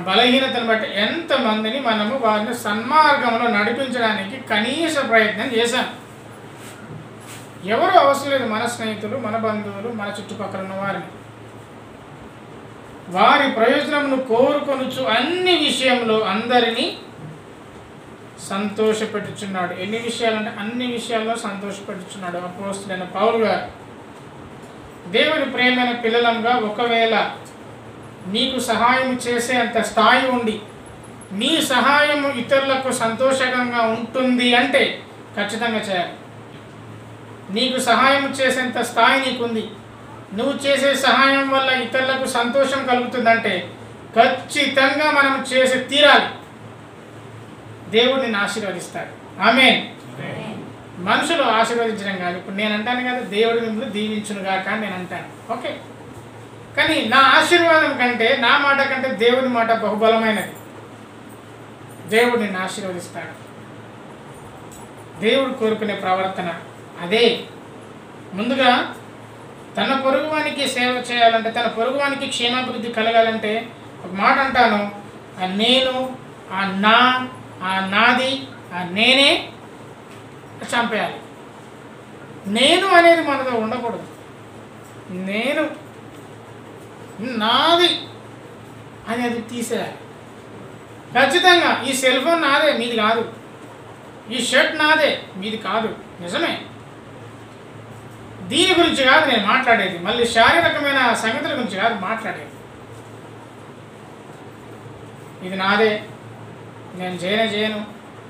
బలహీనతను బట్టి ఎంతమందిని మనము వారిని సన్మార్గంలో నడిపించడానికి కనీస ప్రయత్నం చేశాం. ఎవరు అవసరం లేదు, మన స్నేహితులు, మన బంధువులు, మన చుట్టుపక్కల ఉన్న వారిని. వారి ప్రయోజనమును కోరుకొనుచు అన్ని విషయంలో అందరినీ సంతోషపెట్టుచున్నాడు. ఎన్ని విషయాలంటే అన్ని విషయాల్లో సంతోషపెట్టుచున్నాడు అపోస్తలుడైన పౌలు గారు. దేవుని ప్రేమైన పిల్లలంగా ఒకవేళ నీకు సహాయం చేసే అంత స్థాయి ఉండి నీ సహాయం ఇతరులకు సంతోషంగా ఉంటుంది అంటే ఖచ్చితంగా చేయాలి. నీకు సహాయం చేసేంత స్థాయి నీకుంది, నువ్వు చేసే సహాయం వల్ల ఇతరులకు సంతోషం కలుగుతుందంటే ఖచ్చితంగా మనం చేసి తీరాలి. దేవుడు నిన్ను ఆశీర్వదిస్తాడు. ఆమేన్. మనుషులు ఆశీర్వదించడం కాదు. ఇప్పుడు నేను అంటాను కదా, దేవుడు మిమ్మల్ని దీవించునుగా కానీ నేను అంటాను, ఓకే. కానీ నా ఆశీర్వాదం కంటే, నా మాట కంటే దేవుని మాట బహుబలమైనది. దేవుడు నిన్ను ఆశీర్వదిస్తాడు. దేవుడు కోరుకునే ప్రవర్తన అదే. ముందుగా తన పొరుగువానికి సేవ చేయాలంటే, తన పొరుగువానికి క్షేమాభివృద్ధి కలగాలంటే ఒక మాట అంటాను, ఆ నేను, ఆ నా, ఆ నాది, ఆ నేనే చంపేయాలి. నేను అనేది మనతో ఉండకూడదు. నేను నాది అనేది తీసేయాలి ఖచ్చితంగా. ఈ సెల్ ఫోన్ నాదే, మీది కాదు. ఈ షర్ట్ నాదే, మీది కాదు. నిజమే, దీని గురించి కాదు నేను మాట్లాడేది. మళ్ళీ శారీరకమైన సంగతుల గురించి కాదు మాట్లాడేది. ఇది నాదే, నేను చేయను,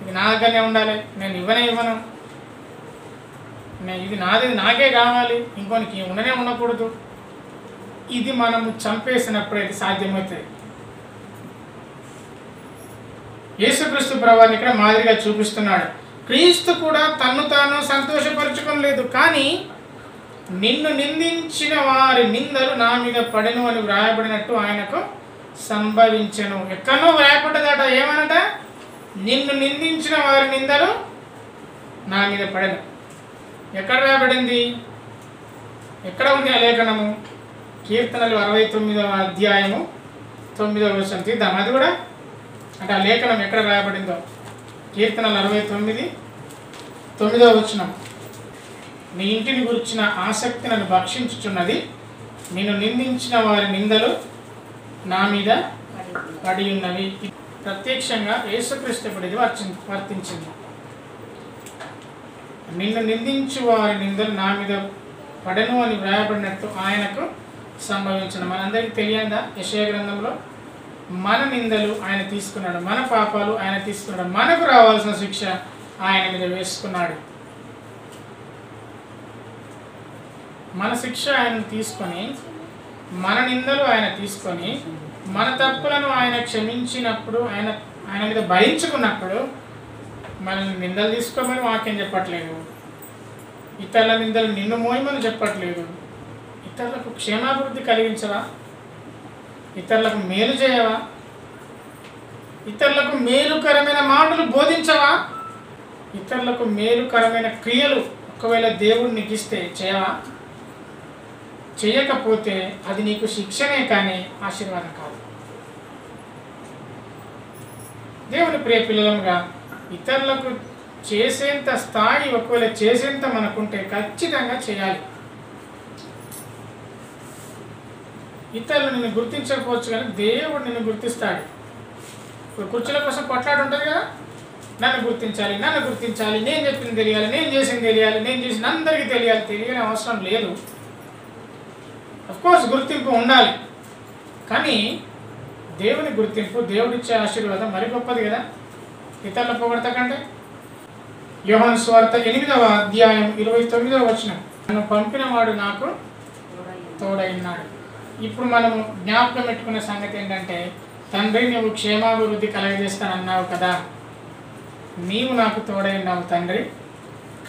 ఇది నా దగ్గరనే ఉండాలి, నేను ఇవ్వను, ఇది నాది, నాకే కావాలి, ఇంకొనికి ఉండకూడదు. ఇది మనము చంపేసినప్పుడు ఇది సాధ్యమవుతుంది. యేసుక్రీస్తు ప్రభువుని ఇక్కడ మాదిరిగా చూపిస్తున్నాడు. క్రీస్తు కూడా తన్ను తాను సంతోషపరచుకోలేదు, కానీ నిన్ను నిందించిన వారి నిందలు నా మీద పడెను అని వ్రాయబడినట్టు ఆయనకు సంభవించెను. ఎక్కడో వ్రాయబడ్డదట, ఏమనట? నిన్ను నిందించిన వారి నిందలు నా మీద పడెను. ఎక్కడ వ్రాయబడింది? ఎక్కడ ఉంది ఆ లేఖనము? కీర్తనలు 69వ అధ్యాయము 9వ వచనం తీద్దాం. అది కూడా అంటే ఆ లేఖనం ఎక్కడ రాయబడిందో. కీర్తనలు 69 9వ వచనం. నీ ఇంటిని గురించిన ఆసక్తి నన్ను భక్షించుచున్నది, నిన్ను నిందించిన వారి నిందలు నా మీద పడి ఉన్నవి. ప్రత్యక్షంగా యేసుక్రీస్తు ఇది వర్తించింది. నిన్ను నిందించు వారి నిందలు నా మీద పడెను అని వ్రాయబడినట్టు ఆయనకు సంభవించిన. మనందరికీ తెలియదా? యెషయా గ్రంథంలో మన నిందలు ఆయన తీసుకున్నాడు, మన పాపాలు ఆయన తీసుకున్నాడు, మనకు రావాల్సిన శిక్ష ఆయన మీద వేసుకున్నాడు. మన శిక్ష ఆయన తీసుకొని, మన నిందలు ఆయన తీసుకొని, మన తప్పులను ఆయన క్షమించినప్పుడు, ఆయన మీద భరించుకున్నప్పుడు మనల్ని నిందలు తీసుకోమని వాక్యం చెప్పట్లేదు. ఇతరుల నిందలు నిన్ను మోయమని చెప్పట్లేదు. ఇతరులకు క్షేమాభివృద్ధి కలిగించవా? ఇతరులకు మేలు చేయవా? ఇతరులకు మేలుకరమైన మాటలు బోధించవా? ఇతరులకు మేలుకరమైన క్రియలు ఒకవేళ దేవుడు నీకు ఇస్తే చేయవా? చేయకపోతే అది నీకు శిక్షనే కానీ ఆశీర్వాదం కాదు. దేవుని ప్రియ పిల్లలుగా ఇతరులకు చేసేంత స్థాయి ఒకవేళ చేసేంత మనకుంటే ఖచ్చితంగా చేయాలి. ఇతరులు నిన్ను గుర్తించకపోవచ్చు కానీ దేవుడు నిన్ను గుర్తిస్తాడు. ఇప్పుడు కుర్చీల కోసం కొట్లాట ఉంటుంది కదా, నన్ను గుర్తించాలి, నేను చెప్పింది తెలియాలి, నేను చేసింది తెలియాలి, నేను చేసిన అందరికీ తెలియాలి. తెలియని అవసరం లేదు. అఫ్కోర్స్ గుర్తింపు ఉండాలి, కానీ దేవుని గుర్తింపు, దేవుడిచ్చే ఆశీర్వాదం మరి గొప్పది కదా ఇతరుల పొగడత కంటే. యోహాను సువార్త 8వ అధ్యాయం 29వ వచనం. నన్ను పంపినవాడు నాకు తోడైనాడు. ఇప్పుడు మనము జ్ఞాపకం పెట్టుకునే సంగతి ఏంటంటే, తండ్రి నువ్వు క్షేమాభివృద్ధి కలగజేస్తానన్నావు కదా, నీవు నాకు తోడైనావు తండ్రి.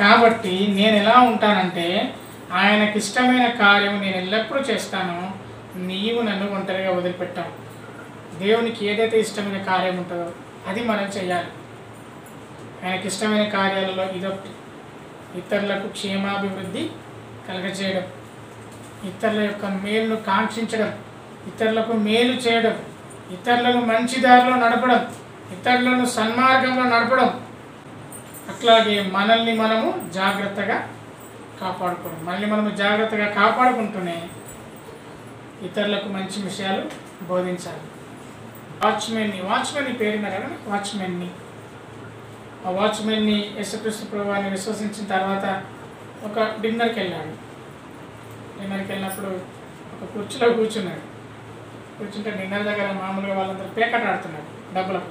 కాబట్టి నేను ఎలా ఉంటానంటే, ఆయనకి ఇష్టమైన కార్యం నేను ఎల్లప్పుడూ చేస్తాను, నీవు నన్ను ఒంటరిగా వదిలిపెట్టావు. దేవునికి ఏదైతే ఇష్టమైన కార్యం ఉంటుందో అది మనం చేయాలి. ఆయనకి ఇష్టమైన కార్యాలలో ఇదొకటి, ఇతరులకు క్షేమాభివృద్ధి కలగజేయడం, ఇతరుల యొక్క మేలును కాంక్షించడం, ఇతరులకు మేలు చేయడం, ఇతరులను మంచి దారిలో నడపడం, ఇతరులను సన్మార్గంలో నడపడం. అట్లాగే మనల్ని మనము జాగ్రత్తగా కాపాడుకోవడం. మనల్ని మనము జాగ్రత్తగా కాపాడుకుంటూనే ఇతరులకు మంచి విషయాలు బోధించాలి. వాచ్మెన్ని పేరున్నారు కదా, వాచ్మెన్ని. ఆ వాచ్మెన్ని యేసుక్రీస్తు ప్రభువుని విశ్వసించిన తర్వాత ఒక డిన్నర్కి వెళ్ళాడు. డిన్నర్కి వెళ్ళినప్పుడు ఒక కుర్చీలో కూర్చున్నాడు. కూర్చుంటే డిన్నర్ దగ్గర మామూలుగా వాళ్ళందరూ పేకట్ ఆడుతున్నారు డబ్బులకు.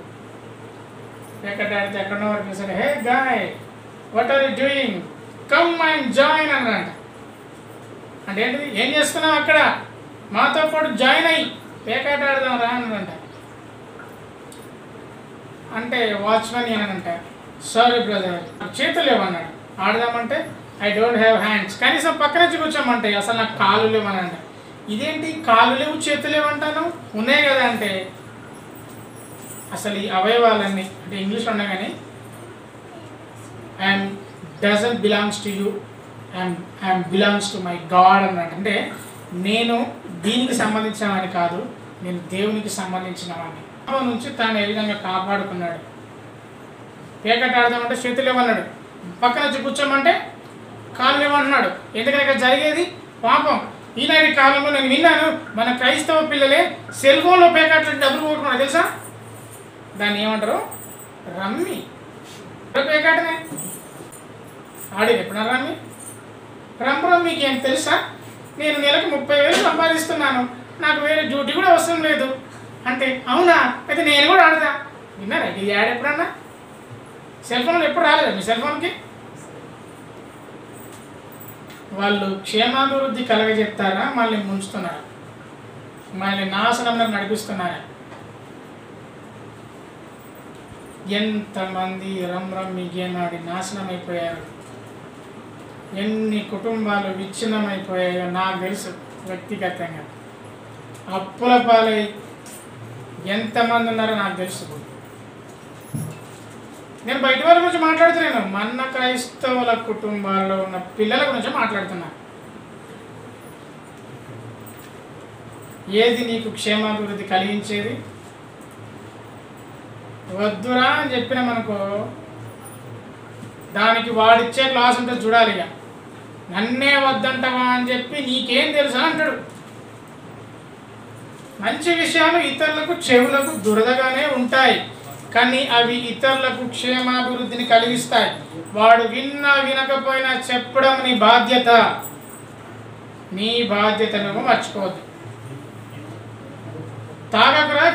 పేకట్ ఆడితే ఎక్కడో వరకు చూసాడు. Hey guy, what are you doing, come and join అన్నారంట. అంటే ఏంటిది, ఏం చేస్తున్నావు అక్కడ, మాతో పాటు జాయిన్ అయ్యి పేకాట ఆడదాం రా అన్నాడంట. అంటే వాచ్మెన్ ఏమనంట, సారీ బ్రదర్, చేతులు లేవన్నాడు. ఆడదామంటే ఐ డోంట్ హ్యావ్ హ్యాండ్స్, కనీసం పక్కన నుంచి కూర్చోమంటే అసలు నాకు కాళ్ళు లేవనంట. ఇదేంటి కాళ్ళు లేవు చేతులు లేవంటాను, ఉన్నాయి కదా అంటే అసలు ఈ అవయవాలన్నీ అంటే ఇంగ్లీష్లో ఉన్నాయి కానీ I'm doesn't belongs to you, I'm belongs to my God అన్నాడు. అంటే నేను దీనికి సంబంధించినవాడిని కాదు, నేను దేవునికి సంబంధించిన వాడిని. నుంచి తాను ఏ విధంగా కాపాడుకున్నాడు. పేకట ఆడదామంటే చేతులు లేవన్నాడు, పక్కన వచ్చి కూర్చోమంటే కాళ్ళు లేవన్నాడు. ఎందుకంటే ఇక్కడ జరిగేది పాపం. ఈనాటి కాలంలో నేను విన్నాను, మన క్రైస్తవ పిల్లలే సెల్ ఫోన్లో పేకట్లు డబ్బులు పోగొట్టుకున్నాడు తెలుసా. దాన్ని ఏమంటారు, రమ్మి. పేకాటనే ఆడి ఎప్పుడన్నా రమ్మి. రమ్మికి ఏం తెలుసా, నేను నెలకు 30,000 సంపాదిస్తున్నాను, నాకు వేరే డ్యూటీ కూడా అవసరం లేదు అంటే, అవునా అయితే నేను కూడా ఆడతా. విన్నారా ఇది యాడ్ ఎప్పుడన్నా? సెల్ ఫోన్లో ఎప్పుడు రాలేదా మీ సెల్ ఫోన్కి? వాళ్ళు క్షేమాభివృద్ధి కలగజెప్తారా, మళ్ళీ ముంచుతున్నారా, మళ్ళీ నాశనంలో నడిపిస్తున్నారా? ఎంతమంది రమ్మి గేమ్ ఆడి నాశనం అయిపోయారు, ఎన్ని కుటుంబాలు విచ్ఛిన్నమైపోయాయో నాకు తెలుసు వ్యక్తిగతంగా. అప్పుల పాలై ఎంతమంది ఉన్నారో నాకు తెలుసు. నేను బయట వాళ్ళ గురించి మాట్లాడుతున్నాను, మన క్రైస్తవుల కుటుంబాల్లో ఉన్న పిల్లల గురించి మాట్లాడుతున్నాను. ఏది నీకు క్షేమాభివృద్ధి కలిగించేది? వద్దురా అని చెప్పినామనుకో, దానికి వాడిచ్చే క్లాస్ ఉంటుంది చూడాలి. ఇక నన్నే వద్దంటావా అని చెప్పి నీకేం తెలుసా అంటాడు. మంచి విషయాలు ఇతరులకు చెవులకు దురదగానే ఉంటాయి, కానీ అవి ఇతరులకు క్షేమాభివృద్ధిని కలిగిస్తాయి. వాడు విన్నా వినకపోయినా చెప్పడం నీ బాధ్యత. నీ బాధ్యత నువ్వు మర్చిపోవద్దు. తాగకురా,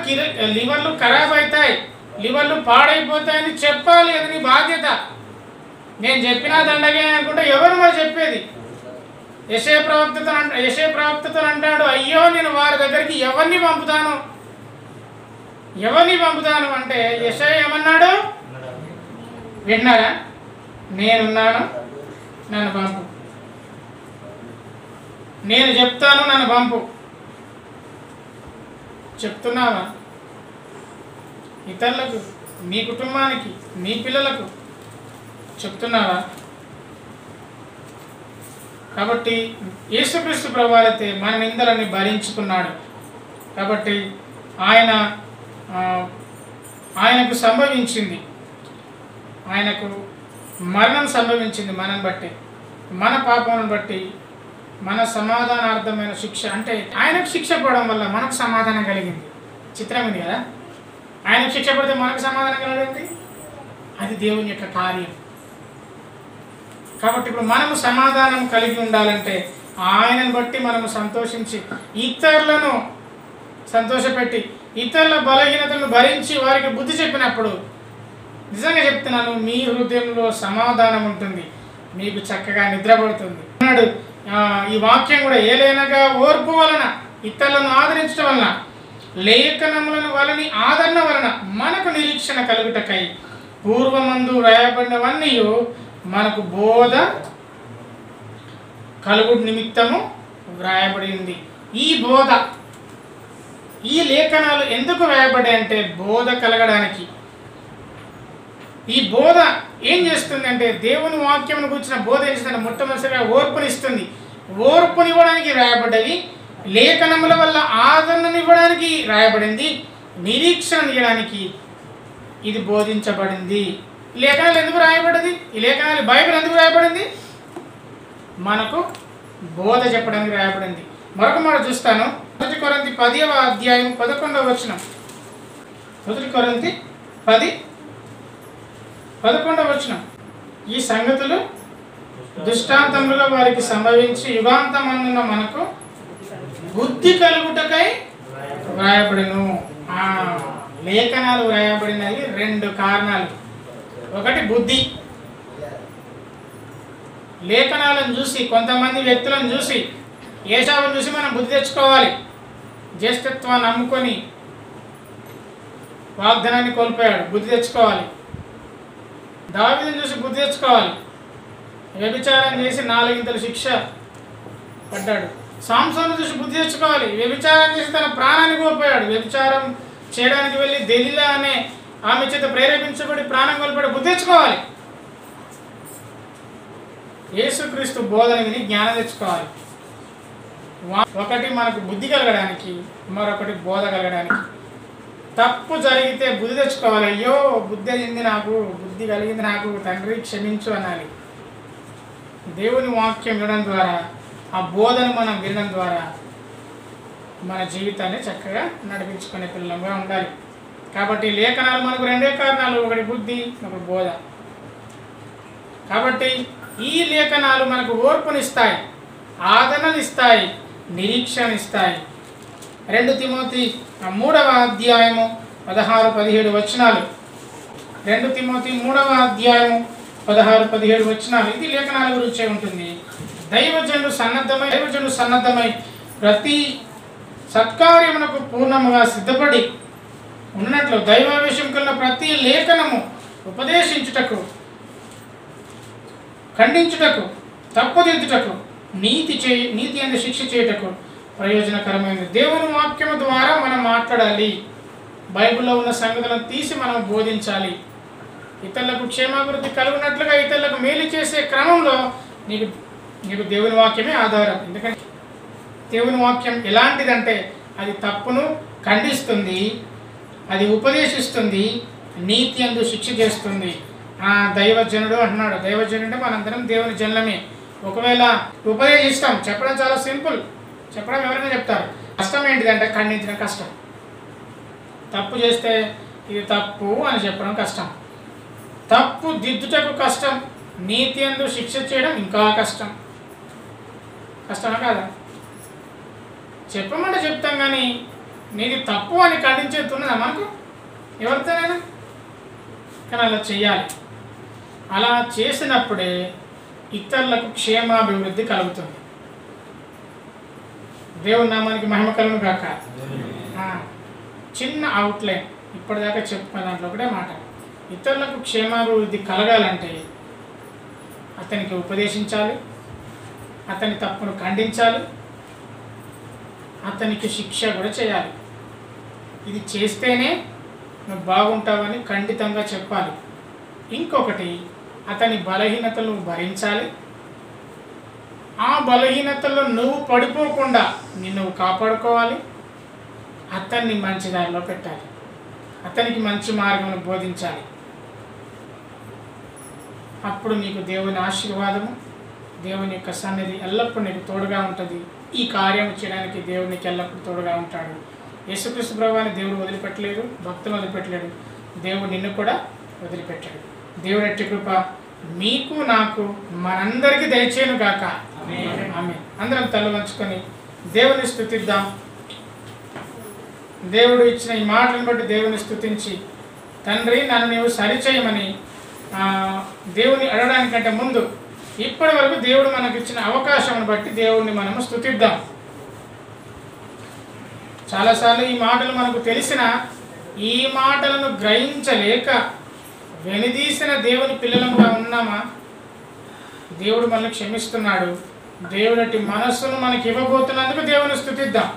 లివర్లు ఖరాబ్ అవుతాయి, లివర్లు పాడైపోతాయని చెప్పాలి, అది నీ బాధ్యత. నేను చెప్పినా దండగే అనుకుంటే ఎవరు మరి చెప్పేది? యెషయా ప్రవక్తతో అంటాడు, అయ్యో నేను వారి దగ్గరికి ఎవరిని పంపుతాను అంటే యెషయా ఏమన్నాడు విన్నారా? నేనున్నాను, నన్ను పంపు. నేను చెప్తాను, నన్ను పంపు. చెప్తున్నావా? ఇతరులకు, మీ కుటుంబానికి, మీ పిల్లలకు చెప్తున్నావా? కాబట్టి యేసుక్రీస్తు ప్రభువైతే మన నిందలని భరించుకున్నాడు. కాబట్టి ఆయనకు సంభవించింది, ఆయనకు మరణం సంభవించింది మనని బట్టి, మన పాపములను బట్టి, మన సమాధానార్థమైన శిక్ష. అంటే ఆయనకు శిక్ష పడడం వల్ల మనకు సమాధానం కలిగింది. చిత్రం ఇది కదా, ఆయనకు శిక్ష పడితే మనకు సమాధానం కలిగింది, అది దేవుని యొక్క కార్యం. కాబట్టి ఇప్పుడు మనము సమాధానం కలిగి ఉండాలంటే ఆయనను బట్టి మనము సంతోషించి, ఇతరులను సంతోషపెట్టి, ఇతరుల బలహీనతలను భరించి వారికి బుద్ధి చెప్పినప్పుడు నిజంగా చెప్తున్నాను, మీ హృదయంలో సమాధానం ఉంటుంది, మీకు చక్కగా నిద్రపడుతుంది అన్నాడు. ఈ వాక్యం కూడా ఏలైనగా ఓర్పు వలన, ఇతరులను ఆదరించడం వలన, లేఖనములను వలని ఆదరణ వలన మనకు నిరీక్షణ కలుగుటకై పూర్వమందు వ్రాయబడినవన్నీ మనకు బోధ కలుగు నిమిత్తము వ్రాయబడింది. ఈ బోధ, ఈ లేఖనాలు ఎందుకు వ్రాయబడ్డాయి అంటే బోధ కలగడానికి. ఈ బోధ ఏం చేస్తుంది అంటే దేవుని వాక్యమును గురించిన బోధ ఏం చేస్తుంది? మొట్టమొదటిగా ఓర్పునిస్తుంది. ఓర్పునివ్వడానికి వ్రాయబడ్డవి, లేఖనముల వల్ల ఆదరణనివ్వడానికి రాయబడింది, నిరీక్షణనివ్వడానికి ఇది బోధించబడింది. ఈ లేఖనాలు ఎందుకు రాయబడింది? ఈ లేఖనాలు బైబిల్ ఎందుకు రాయబడింది? మనకు బోధ చెప్పడానికి రాయబడింది. మరొక మాట చూస్తాను. 1 కొరింథీ 10వ అధ్యాయం 11వ వచనం. 1 కొరింథీ 10:11 వచనం. ఈ సంగతులు దృష్టాంతములుగా వారికి సంభవించి యుగాంతమందున మనకు బుద్ధి కలుగుటకై వ్రాయబడిను. లేఖనాలు వ్రాయబడినవి 2 కారణాలు. ఒకటి బుద్ధి. లేఖనాలను చూసి, కొంతమంది వ్యక్తులను చూసి, ఏశావును చూసి మనం బుద్ధి తెచ్చుకోవాలి. జ్యేష్ఠత్వాన్ని నమ్ముకొని వాగ్దానాన్ని కోల్పోయాడు, బుద్ధి తెచ్చుకోవాలి. దావీదును చూసి బుద్ధి తెచ్చుకోవాలి. వ్యభిచారం చేసి 4 ఇంతల శిక్ష పడ్డాడు. సాంసోను చూసి బుద్ధి తెచ్చుకోవాలి. వ్యభిచారం చేసి తన ప్రాణాన్ని కోల్పోయాడు. వ్యభిచారం చేయడానికి వెళ్ళి దెలీలా అనే ఆమె చేత ప్రేరేపించబడి ప్రాణం కోల్పోయాడు. బుద్ధి తెచ్చుకోవాలి. యేసుక్రీస్తు బోధన విని జ్ఞానం తెచ్చుకోవాలి. ఒకటి మనకు బుద్ధి కలగడానికి, మరొకటి బోధ కలగడానికి. తప్పు జరిగితే బుద్ధి తెచ్చుకోవాలి. అయ్యో బుద్ధి అయింది నాకు, బుద్ధి కలిగింది నాకు, తండ్రి క్షమించు అనాలి. దేవుని వాక్యం వినడం ద్వారా, ఆ బోధన మనం వినడం ద్వారా మన జీవితాన్ని చక్కగా నడిపించుకునే పిల్లలుగా ఉండాలి. కాబట్టి లేఖనాలు మనకు 2 కారణాలు, ఒకటి బుద్ధి, ఒకటి బోధ. కాబట్టి ఈ లేఖనాలు మనకు ఓర్పునిస్తాయి, ఆదరణనిస్తాయి, నిరీక్షణనిస్తాయి. 2 తిమోతి 3వ అధ్యాయము 16-17 వచనాలు. 2 తిమోతి 3వ అధ్యాయము 16-17 వచనాలు. ఇది లేఖనాల గురించే ఉంటుంది. దైవజనుడు సన్నద్ధమై ప్రతి సత్కార్యమునకు పూర్ణముగా సిద్ధపడి ఉన్నట్లు దైవావేశం కలిగిన ప్రతి లేఖనము ఉపదేశించుటకు, ఖండించుటకు, తప్పుదిద్దుటకు, నీతి అని శిక్ష చేయుటకు ప్రయోజనకరమైనది. దేవుని వాక్యము ద్వారా మనం మాట్లాడాలి. బైబిల్లో ఉన్న సంగతులను తీసి మనం బోధించాలి. ఇతరులకు క్షేమాభివృద్ధి కలుగునట్లుగా ఇతరులకు మేలు చేసే క్రమంలో నీకు దేవుని వాక్యమే ఆధారం. ఎందుకంటే దేవుని వాక్యం ఎలాంటిదంటే అది తప్పును ఖండిస్తుంది, అది ఉపదేశిస్తుంది, నీతి అందు శిక్ష చేస్తుంది. దైవజనుడు అంటున్నాడు. దైవజనుడు మనందరం దేవుని జనులమే. ఒకవేళ ఉపదేశిస్తాం, చెప్పడం చాలా సింపుల్, చెప్పడం ఎవరైనా చెప్తారు. కష్టం ఏంటిదంటే ఖండించడం కష్టం. తప్పు చేస్తే ఇది తప్పు అని చెప్పడం కష్టం. తప్పు దిద్దుటకు కష్టం. నీతి అందు శిక్ష చేయడం ఇంకా కష్టం. కష్టమా కాదా? చెప్పమంటే చెప్తాం, కానీ నీది తప్పు అని ఖండించేది ఉన్నదా మనకు ఎవరితోనైనా? కానీ అలా చేయాలి. అలా చేసినప్పుడే ఇతరులకు క్షేమాభివృద్ధి కలుగుతుంది. దేవుని నామానికి మహిమ కలుగును గాక. చిన్న అవుట్లైన్ ఇప్పటిదాకా చెప్పుకున్న దాంట్లో ఒకటే మాట. ఇతరులకు క్షేమాభివృద్ధి కలగాలంటే అతనికి ఉపదేశించాలి, అతని తప్పును ఖండించాలి, అతనికి శిక్ష కూడా చేయాలి. ఇది చేస్తేనే నువ్వు బాగుంటావని ఖండితంగా చెప్పాలి. ఇంకొకటి, అతని బలహీనతలు భరించాలి. ఆ బలహీనతల్లో నువ్వు పడిపోకుండా నిన్ను కాపాడుకోవాలి. అతన్ని మంచి దారిలో పెట్టాలి. అతనికి మంచి మార్గమును బోధించాలి. అప్పుడు నీకు దేవుని ఆశీర్వాదము, దేవుని యొక్క సన్నిధి ఎల్లప్పుడూ నీకు తోడుగా ఉంటుంది. ఈ కార్యం చేయడానికి దేవునికి ఎల్లప్పుడూ తోడుగా ఉంటాడు. యేసుక్రీస్తు ప్రభువుని దేవుడు వదిలిపెట్టలేడు, భక్తులు వదిలిపెట్టలేడు, దేవుడు నిన్ను కూడా వదిలిపెట్టాడు. దేవుడి అట్టి కృప మీకు నాకు మనందరికీ దయచేయను గాక. ఆమేన్. అందరం తల వంచుకొని దేవుని స్తుతిద్దాం. దేవుడు ఇచ్చిన ఈ మాటలను బట్టి దేవుని స్తుతించి, తండ్రి నన్ను నీవు సరిచేయమని దేవుని అడగడానికంటే ముందు ఇప్పటి వరకు దేవుడు మనకు ఇచ్చిన అవకాశం బట్టి దేవుడిని మనము స్తుతిద్దాం. చాలాసార్లు ఈ మాటలు మనకు తెలిసిన, ఈ మాటలను గ్రహించలేక వెనుదీసిన దేవుని పిల్లలుగా ఉన్నామా? దేవుడు మనల్ని క్షమిస్తున్నాడు. దేవుడి మనస్సును మనకి ఇవ్వబోతున్నందుకు దేవుని స్తుతిద్దాం.